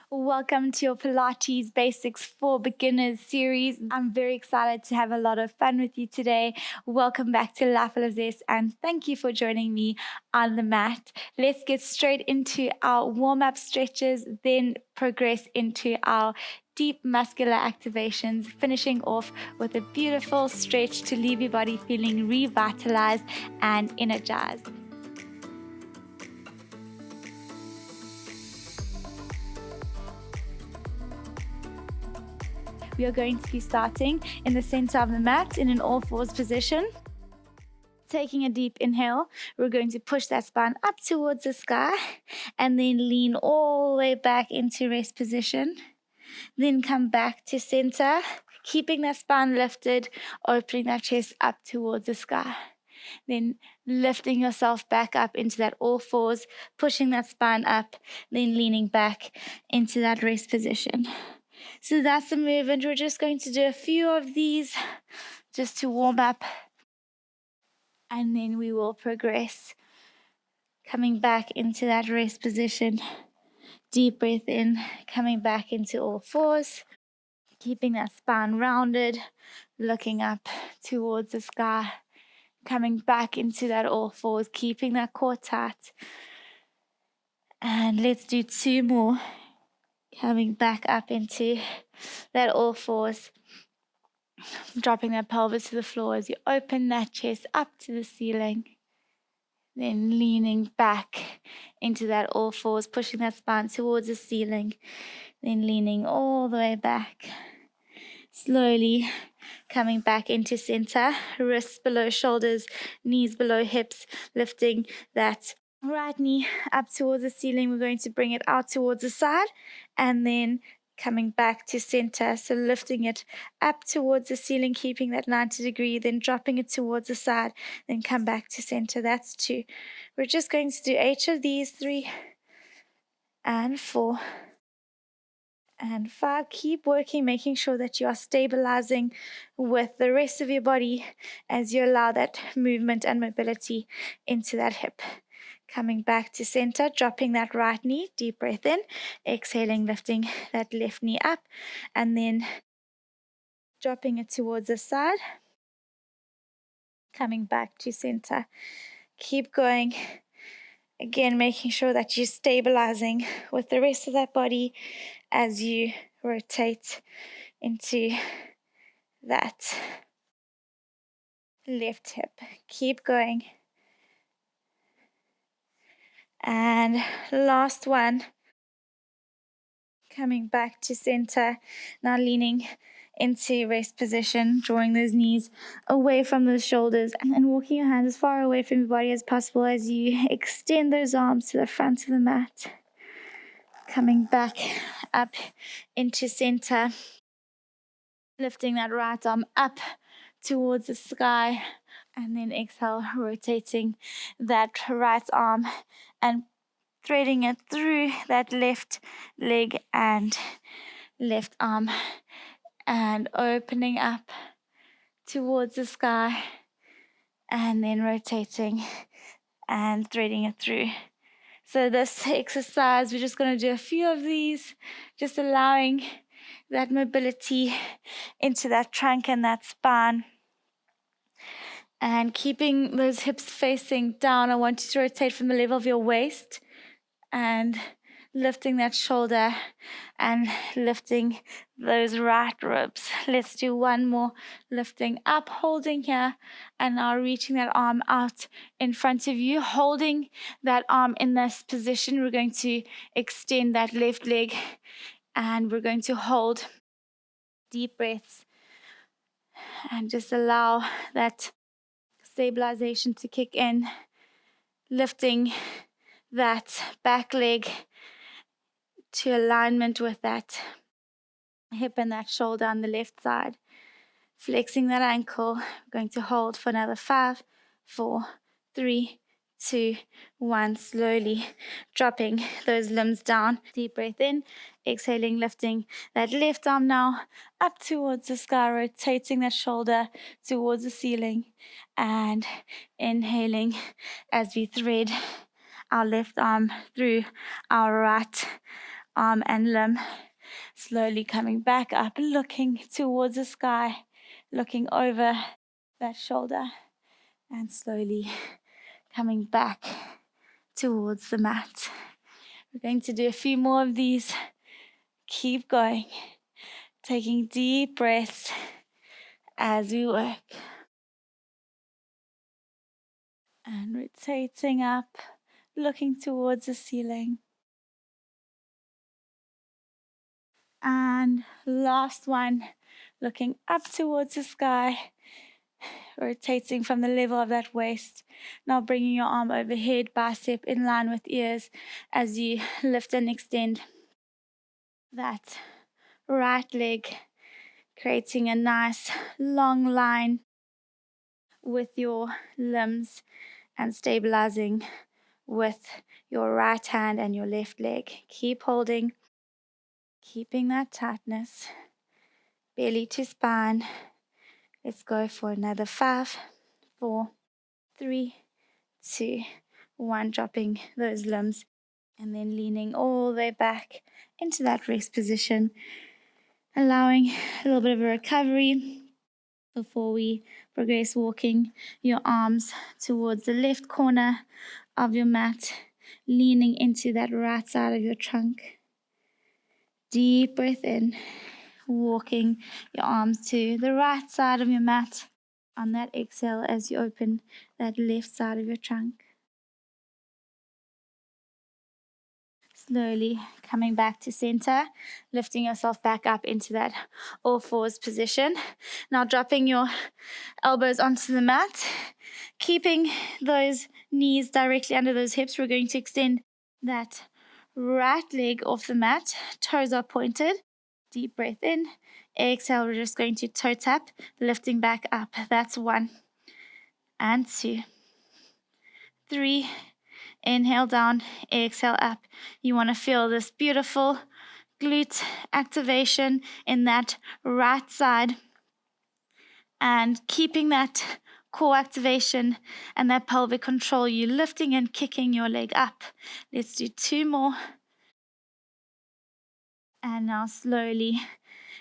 Welcome to your Pilates Basics for Beginners series. I'm very excited to have a lot of fun with you today. Welcome back to liable Zest, and thank you for joining me on the mat. Let's get straight into our warm-up stretches, then progress into our deep muscular activations, finishing off with a beautiful stretch to leave your body feeling revitalized and energized. We are going to be starting in the center of the mat in an all-fours position. Taking a deep inhale, we're going to push that spine up towards the sky and then lean all the way back into rest position. Then come back to center, keeping that spine lifted, opening that chest up towards the sky. Then lifting yourself back up into that all fours, pushing that spine up, then leaning back into that rest position. So that's the movement. We're just going to do a few of these just to warm up, and then we will progress. Coming back into that rest position. Deep breath in, coming back into all fours, keeping that spine rounded, looking up towards the sky, coming back into that all fours, keeping that core tight. And let's do two more. Coming back up into that all fours, dropping that pelvis to the floor as you open that chest up to the ceiling. Then leaning back into that all fours, pushing that spine towards the ceiling. Then leaning all the way back. Slowly coming back into center, wrists below shoulders, knees below hips, lifting that right knee up towards the ceiling. We're going to bring it out towards the side and then coming back to center. So lifting it up towards the ceiling, keeping that 90 degree, then dropping it towards the side, then come back to center. That's 2. We're just going to do each of these, 3 and 4 and 5. Keep working, making sure that you are stabilizing with the rest of your body as you allow that movement and mobility into that hip. Coming back to center, dropping that right knee, deep breath in, exhaling, lifting that left knee up, and then dropping it towards the side, coming back to center. Keep going. Again, making sure that you're stabilizing with the rest of that body as you rotate into that left hip. Keep going. And last one. Coming back to center. Now leaning into rest position, drawing those knees away from those shoulders and walking your hands as far away from your body as possible as you extend those arms to the front of the mat. Coming back up into center, lifting that right arm up towards the sky, and then exhale, rotating that right arm and threading it through that left leg and left arm and opening up towards the sky and then rotating and threading it through. So this exercise, we're just going to do a few of these, just allowing that mobility into that trunk and that spine. And keeping those hips facing down, I want you to rotate from the level of your waist and lifting that shoulder and lifting those right ribs. Let's do one more. Lifting up, holding here, and now reaching that arm out in front of you, holding that arm in this position. We're going to extend that left leg and we're going to hold deep breaths and just allow that stabilization to kick in, lifting that back leg to alignment with that hip and that shoulder on the left side. Flexing that ankle. We're going to hold for another 5, 4, 3, 2, 1. Slowly dropping those limbs down. Deep breath in. Exhaling, lifting that left arm now up towards the sky, rotating that shoulder towards the ceiling. And inhaling as we thread our left arm through our right arm and limb. Slowly coming back up, looking towards the sky, looking over that shoulder, and slowly coming back towards the mat. We're going to do a few more of these. Keep going, taking deep breaths as we work. And rotating up, looking towards the ceiling. And last one, looking up towards the sky, rotating from the level of that waist. Now bringing your arm overhead, bicep in line with ears as you lift and extend that right leg, creating a nice long line with your limbs and stabilizing with your right hand and your left leg. Keep holding, keeping that tightness, belly to spine. Let's go for another 5, 4, 3, 2, 1. Dropping those limbs and then leaning all the way back into that rest position, allowing a little bit of a recovery before we progress, walking your arms towards the left corner of your mat, leaning into that right side of your trunk. Deep breath in, walking your arms to the right side of your mat. On that exhale, as you open that left side of your trunk. Slowly coming back to center, lifting yourself back up into that all fours position. Now dropping your elbows onto the mat, keeping those knees directly under those hips. We're going to extend that right leg off the mat. Toes are pointed. Deep breath in. Exhale, we're just going to toe tap, lifting back up. That's 1 and 2, 3. Inhale down, exhale up. You want to feel this beautiful glute activation in that right side and keeping that core activation and that pelvic control. You lifting and kicking your leg up. Let's do 2 more. And now slowly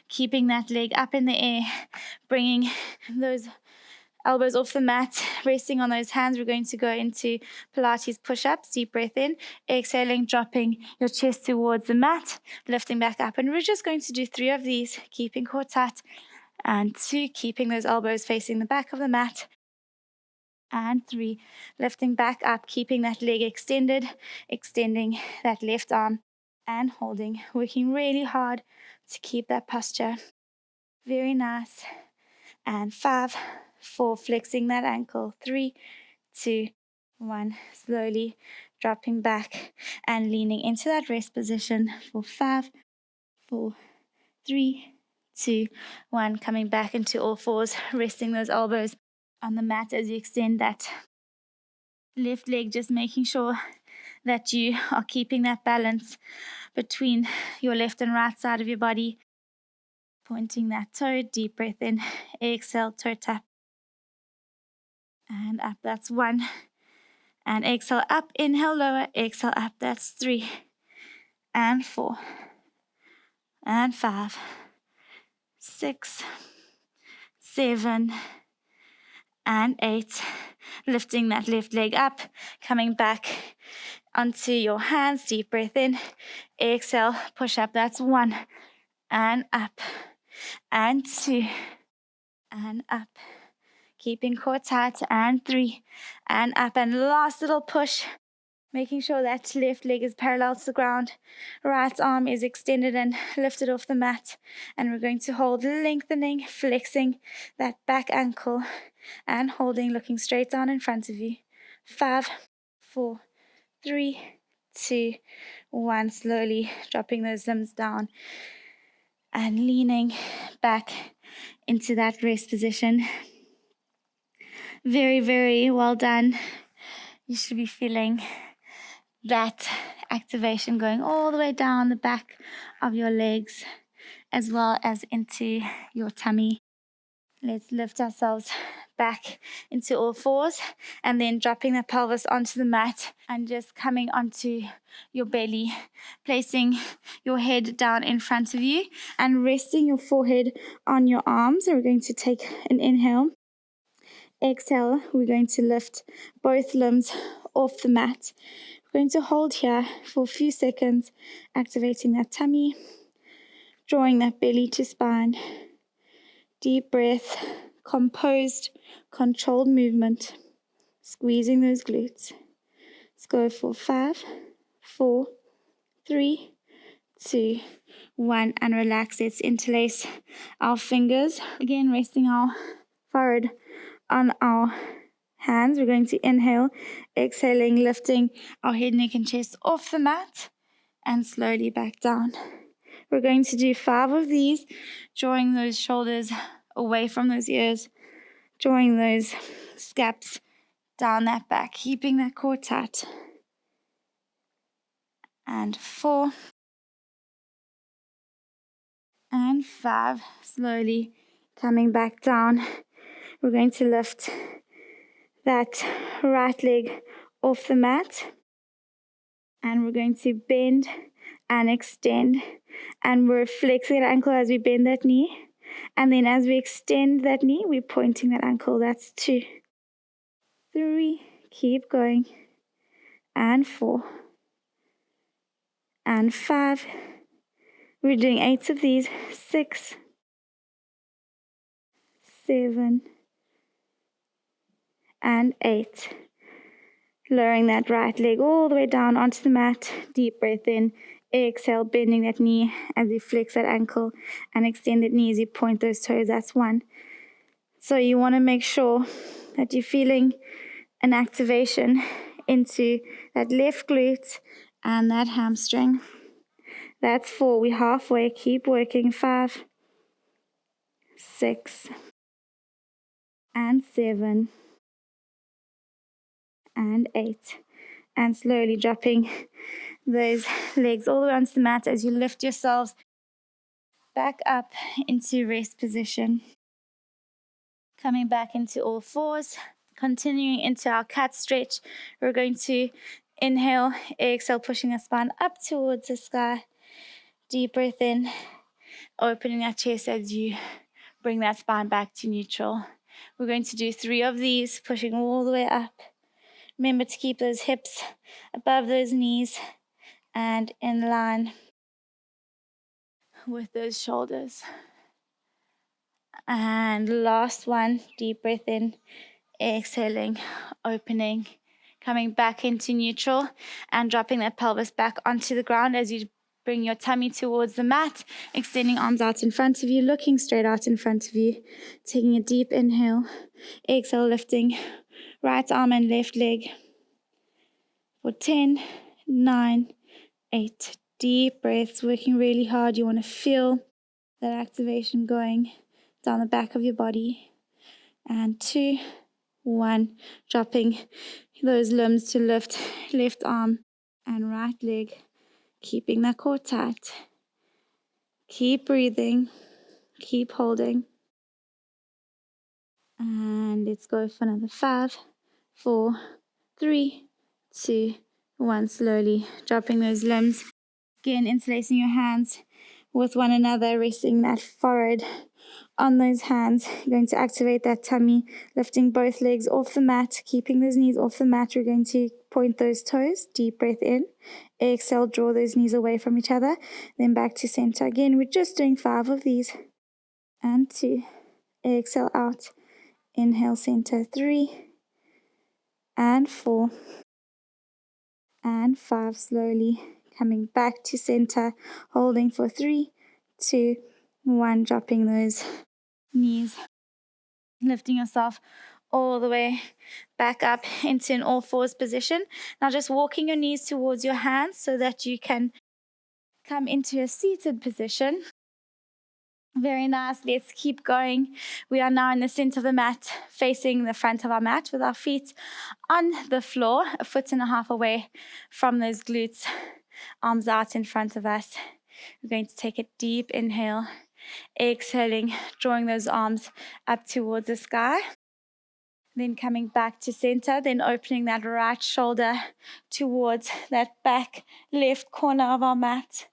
keeping that leg up in the air, bringing those elbows off the mat, resting on those hands. We're going to go into Pilates Push-Ups. Deep breath in, exhaling, dropping your chest towards the mat, lifting back up. And we're just going to do 3 of these, keeping core tight. And 2, keeping those elbows facing the back of the mat. And 3, lifting back up, keeping that leg extended, extending that left arm and holding, working really hard to keep that posture. Very nice. And 5, 4, flexing that ankle. 3, 2, 1, slowly dropping back and leaning into that rest position for 5, 4, 3, 2, 1, coming back into all fours, resting those elbows on the mat as you extend that left leg, just making sure that you are keeping that balance between your left and right side of your body. Pointing that toe, deep breath in, exhale, toe tap. And up, that's 1. And exhale up, inhale lower, exhale up, that's 3. And 4. And 5. 6. 7. And 8. Lifting that left leg up, coming back onto your hands, deep breath in, exhale, push up, that's 1. And up. And 2. And up. Keeping core tight, and 3, and up, and last little push, making sure that left leg is parallel to the ground, right arm is extended and lifted off the mat, and we're going to hold, lengthening, flexing that back ankle, and holding, looking straight down in front of you. 5, 4, 3, 2, 1, slowly dropping those limbs down, and leaning back into that rest position. Very, very well done. You should be feeling that activation going all the way down the back of your legs as well as into your tummy. Let's lift ourselves back into all fours and then dropping the pelvis onto the mat and just coming onto your belly, placing your head down in front of you and resting your forehead on your arms. We're going to take an inhale. Exhale, we're going to lift both limbs off the mat. We're going to hold here for a few seconds, activating that tummy, drawing that belly to spine. Deep breath, composed, controlled movement, squeezing those glutes. Let's go for 5, 4, 3, 2, 1, and relax. Let's interlace our fingers. Again, resting our forehead on our hands. We're going to inhale, exhaling, lifting our head, neck, and chest off the mat, and slowly back down. We're going to do 5 of these, drawing those shoulders away from those ears, drawing those scaps down that back, keeping that core tight. And 4 and 5, slowly coming back down. We're going to lift that right leg off the mat, and we're going to bend and extend, and we're flexing that ankle as we bend that knee, and then as we extend that knee, we're pointing that ankle. That's 2, 3, keep going, and 4, and 5. We're doing 8 of these. 6, 7, and 8. Lowering that right leg all the way down onto the mat. Deep breath in. Exhale, bending that knee as you flex that ankle, and extend that knee as you point those toes. That's 1. So you want to make sure that you're feeling an activation into that left glute and that hamstring. That's 4. We're halfway. Keep working. 5, 6, and 7, and 8. And slowly dropping those legs all the way onto the mat as you lift yourselves back up into rest position. Coming back into all fours, continuing into our cat stretch. We're going to inhale, exhale, pushing the spine up towards the sky. Deep breath in, opening that chest as you bring that spine back to neutral. We're going to do 3 of these, pushing all the way up. Remember to keep those hips above those knees and in line with those shoulders. And last one, deep breath in, exhaling, opening, coming back into neutral and dropping that pelvis back onto the ground as you bring your tummy towards the mat, extending arms out in front of you, looking straight out in front of you, taking a deep inhale, exhale, lifting right arm and left leg for 10, 9, 8. Deep breaths, working really hard. You want to feel that activation going down the back of your body. And 2, 1, dropping those limbs to lift left arm and right leg, keeping that core tight. Keep breathing, keep holding. And let's go for another 5, 4, 3, 2, 1. Slowly dropping those limbs. Again, interlacing your hands with one another, resting that forehead on those hands. You're going to activate that tummy, lifting both legs off the mat, keeping those knees off the mat. We're going to point those toes. Deep breath in. Exhale, draw those knees away from each other. Then back to center. Again, we're just doing 5 of these. And 2. Exhale out. Inhale, center. 3. And 4. And 5. Slowly coming back to center. Holding for 3, 2, 1. Dropping those knees. Lifting yourself all the way back up into an all fours position. Now just walking your knees towards your hands so that you can come into a seated position. Very nice. Let's keep going. We are now in the center of the mat, facing the front of our mat with our feet on the floor, 1.5 feet away from those glutes, arms out in front of us. We're going to take a deep inhale Exhaling, drawing those arms up towards the sky. Then coming back to center, then opening that right shoulder towards that back left corner of our mat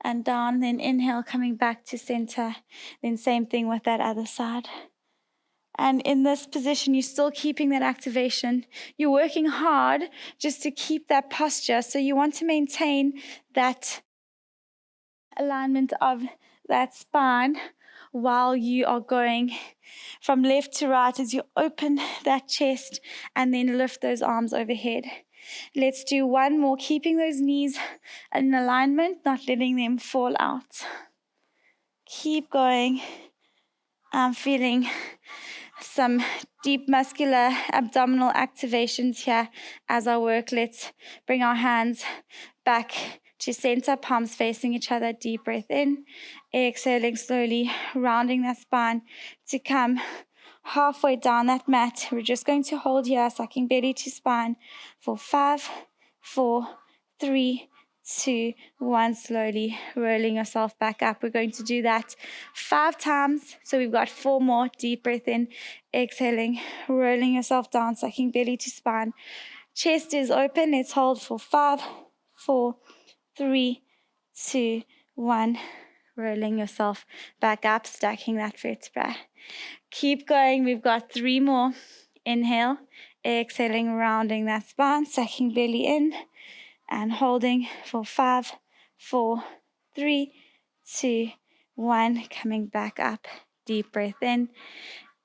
and down. Then inhale, coming back to center. Then same thing with that other side. And in this position, you're still keeping that activation. You're working hard just to keep that posture. So you want to maintain that alignment of that spine while you are going from left to right as you open that chest and then lift those arms overhead. Let's do one more, keeping those knees in alignment, not letting them fall out. Keep going. I'm feeling some deep muscular abdominal activations here as I work. Let's bring our hands back to center, palms facing each other. Deep breath in, exhaling slowly, rounding that spine to come halfway down that mat. We're just going to hold here, sucking belly to spine for 5, 4, 3, 2, 1. Slowly rolling yourself back up. We're going to do that 5 times. So we've got 4 more. Deep breath in, exhaling, rolling yourself down, sucking belly to spine. Chest is open. Let's hold for 5, 4, 3, 2, 1. Rolling yourself back up, stacking that vertebra. Keep going. We've got 3 more. Inhale, exhaling, rounding that spine, sucking belly in and holding for 5, 4, 3, 2, 1. Coming back up. Deep breath in,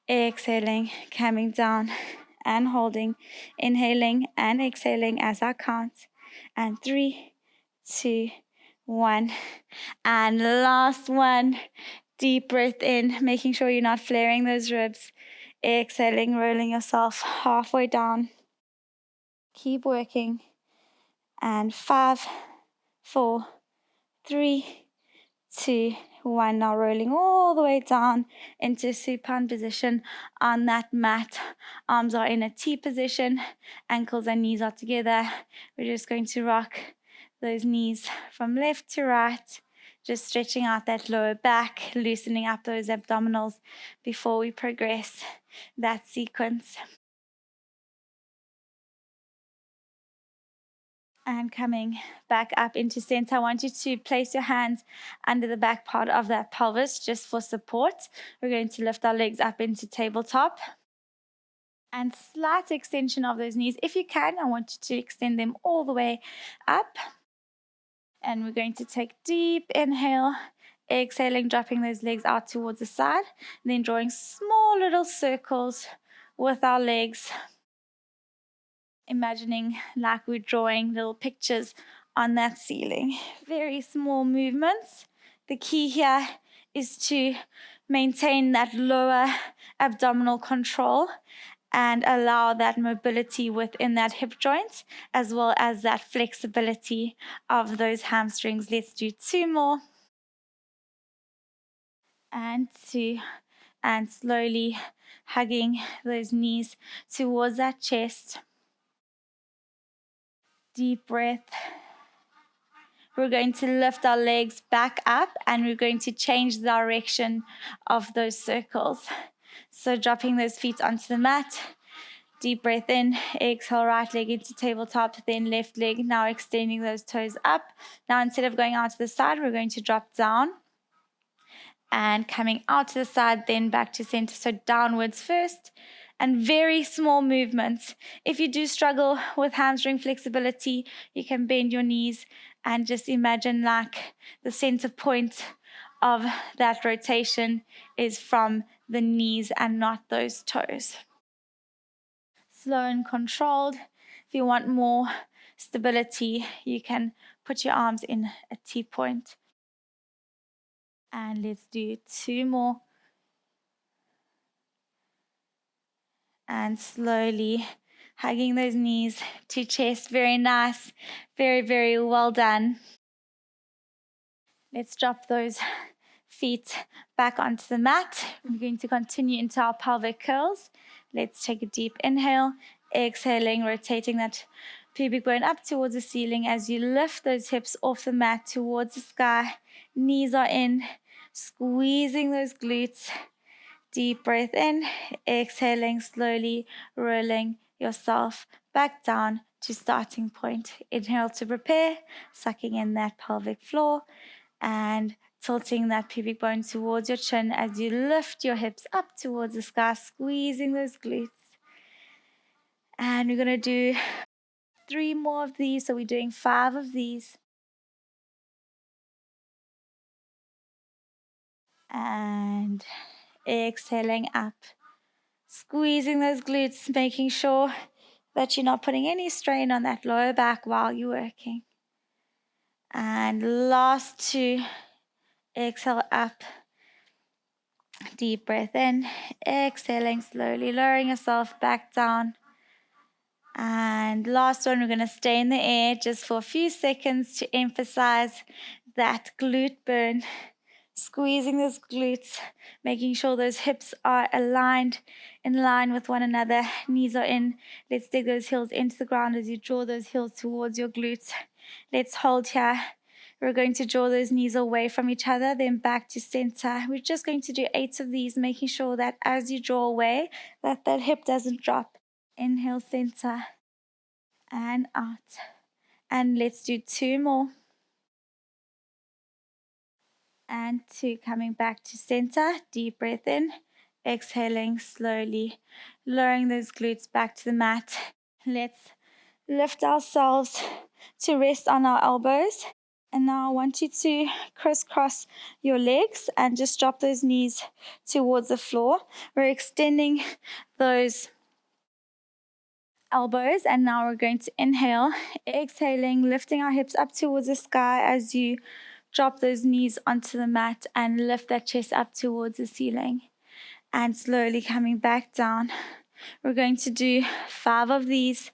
exhaling, coming down and holding, inhaling and exhaling as I count. And 3, 2, 1. And last one. Deep breath in, making sure you're not flaring those ribs. Exhaling, rolling yourself halfway down. Keep working. And 5, 4, 3, 2, 1. Now rolling all the way down into supine position on that mat. Arms are in a T position. Ankles and knees are together. We're just going to rock those knees from left to right. Just stretching out that lower back, loosening up those abdominals before we progress that sequence. And coming back up into center, I want you to place your hands under the back part of that pelvis just for support. We're going to lift our legs up into tabletop. And slight extension of those knees. If you can, I want you to extend them all the way up. And we're going to take deep inhale, exhaling, dropping those legs out towards the side, and then drawing small little circles with our legs, imagining like we're drawing little pictures on that ceiling. Very small movements. The key here is to maintain that lower abdominal control and allow that mobility within that hip joint, as well as that flexibility of those hamstrings. Let's do 2 more. And 2. And slowly hugging those knees towards that chest. Deep breath. We're going to lift our legs back up and we're going to change the direction of those circles. So dropping those feet onto the mat. Deep breath in, exhale, right leg into tabletop, then left leg. Now extending those toes up. Now instead of going out to the side, we're going to drop down and coming out to the side, then back to center. So downwards first, and very small movements. If you do struggle with hamstring flexibility, you can bend your knees and just imagine like the center point of that rotation is from the knees and not those toes. Slow and controlled. If you want more stability, you can put your arms in a T point. And let's do 2 more. And slowly hugging those knees to chest. Very nice. Very, very well done. Let's drop those feet back onto the mat. We're going to continue into our pelvic curls. Let's take a deep inhale, exhaling, rotating that pubic bone up towards the ceiling as you lift those hips off the mat towards the sky. Knees are in, squeezing those glutes. Deep breath in, exhaling, slowly rolling yourself back down to starting point. Inhale to prepare, sucking in that pelvic floor and tilting that pubic bone towards your chin as you lift your hips up towards the sky, squeezing those glutes. And we're going to do 3 more of these, so we're doing 5 of these. And exhaling up, squeezing those glutes, making sure that you're not putting any strain on that lower back while you're working. And last 2, exhale up, deep breath in, exhaling slowly, lowering yourself back down. And last one, we're going to stay in the air just for a few seconds to emphasize that glute burn. Squeezing those glutes, making sure those hips are aligned, in line with one another. Knees are in. Let's dig those heels into the ground as you draw those heels towards your glutes. Let's hold here. We're going to draw those knees away from each other, then back to center. We're just going to do 8 of these, making sure that as you draw away, that hip doesn't drop. Inhale, center, and out. And let's do 2 more. And 2, coming back to center, deep breath in, exhaling slowly, lowering those glutes back to the mat. Let's lift ourselves to rest on our elbows. And now I want you to crisscross your legs and just drop those knees towards the floor. We're extending those elbows, and now we're going to inhale, exhaling, lifting our hips up towards the sky as you drop those knees onto the mat and lift that chest up towards the ceiling. And slowly coming back down. We're going to do 5 of these.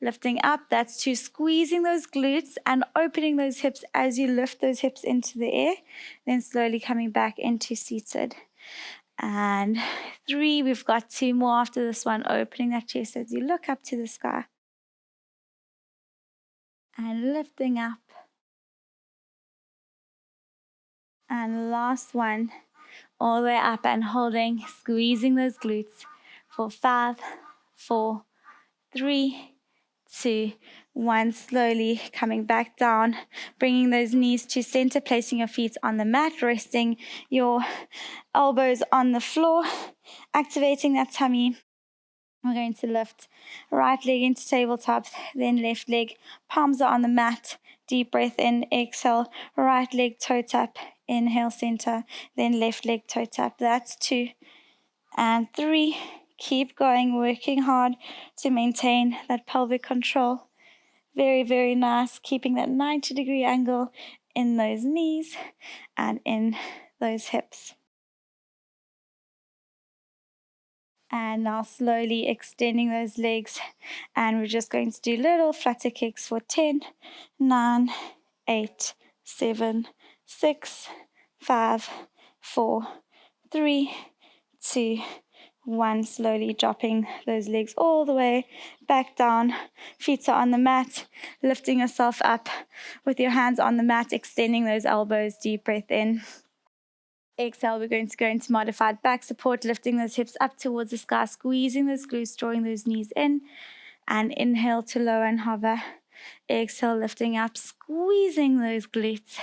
Lifting up, that's 2, squeezing those glutes and opening those hips as you lift those hips into the air. Then slowly coming back into seated. And 3, we've got 2 more after this one, opening that chest as you look up to the sky. And lifting up. And last one, all the way up and holding, squeezing those glutes for 5, 4, 3, 2, 1. Slowly coming back down, bringing those knees to center, placing your feet on the mat, resting your elbows on the floor, activating that tummy. We're going to lift right leg into tabletop, then left leg, palms are on the mat. Deep breath in, exhale, right leg toe tap, inhale center, then left leg toe tap. That's 2 and 3. Keep going, working hard to maintain that pelvic control. Very, very nice, keeping that 90-degree angle in those knees and in those hips. And now slowly extending those legs. And we're just going to do little flutter kicks for 10, 9, 8, 7, 6, 5, 4, 3, 2, 1. Slowly dropping those legs all the way back down. Feet are on the mat. Lifting yourself up with your hands on the mat. Extending those elbows. Deep breath in. Exhale, we're going to go into modified back support, lifting those hips up towards the sky, squeezing those glutes, drawing those knees in, and inhale to lower and hover. Exhale, lifting up, squeezing those glutes.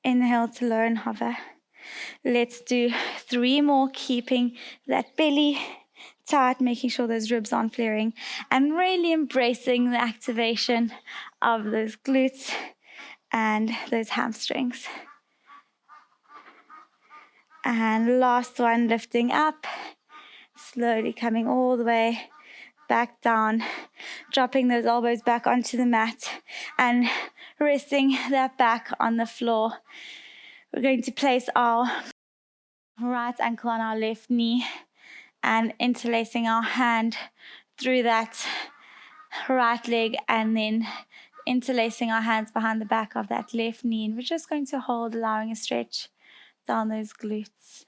Inhale to lower and hover. Let's do 3 more, keeping that belly tight, making sure those ribs aren't flaring, and really embracing the activation of those glutes and those hamstrings. And last one, lifting up, slowly coming all the way back down, dropping those elbows back onto the mat and resting that back on the floor. We're going to place our right ankle on our left knee and interlacing our hand through that right leg and then interlacing our hands behind the back of that left knee. And we're just going to hold, allowing a stretch down those glutes.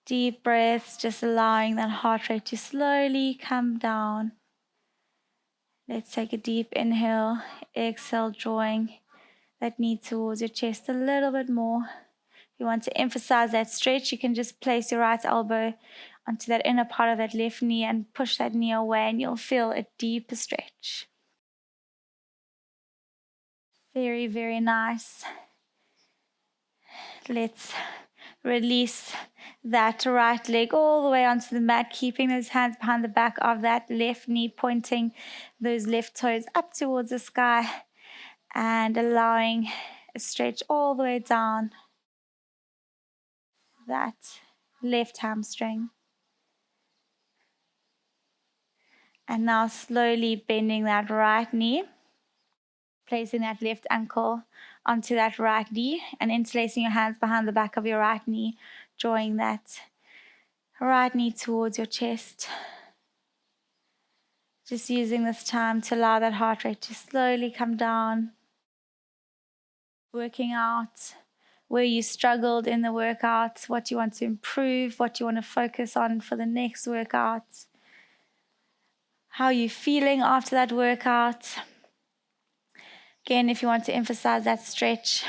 Deep breaths, just allowing that heart rate to slowly come down. Let's take a deep inhale, exhale, drawing that knee towards your chest a little bit more. you want to emphasize that stretch, you can just place your right elbow onto that inner part of that left knee and push that knee away, and you'll feel a deeper stretch. Very, very nice. Let's release that right leg all the way onto the mat, keeping those hands behind the back of that left knee, pointing those left toes up towards the sky and allowing a stretch all the way down that left hamstring. And now slowly bending that right knee, placing that left ankle onto that right knee and interlacing your hands behind the back of your right knee, drawing that right knee towards your chest. Just using this time to allow that heart rate to slowly come down. Working out where you struggled in the workout, what you want to improve, what you want to focus on for the next workout. How are you feeling after that workout? Again, if you want to emphasize that stretch,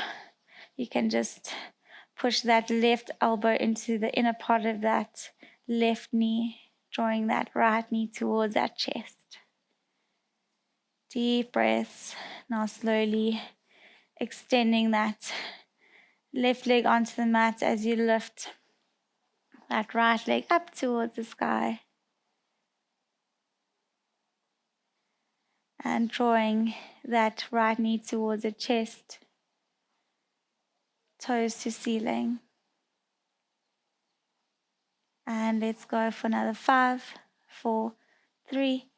you can just push that left elbow into the inner part of that left knee, drawing that right knee towards that chest. Deep breaths. Now slowly extending that left leg onto the mat as you lift that right leg up towards the sky. And drawing that right knee towards the chest, toes to ceiling. And let's go for another 5, 4, 3,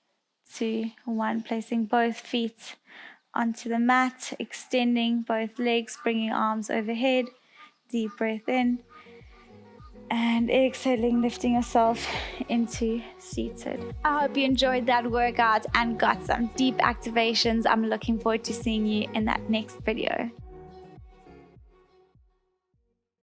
2, 1. Placing both feet onto the mat, extending both legs, bringing arms overhead. Deep breath in. And exhaling, lifting yourself into seated. I hope you enjoyed that workout and got some deep activations. I'm looking forward to seeing you in that next video.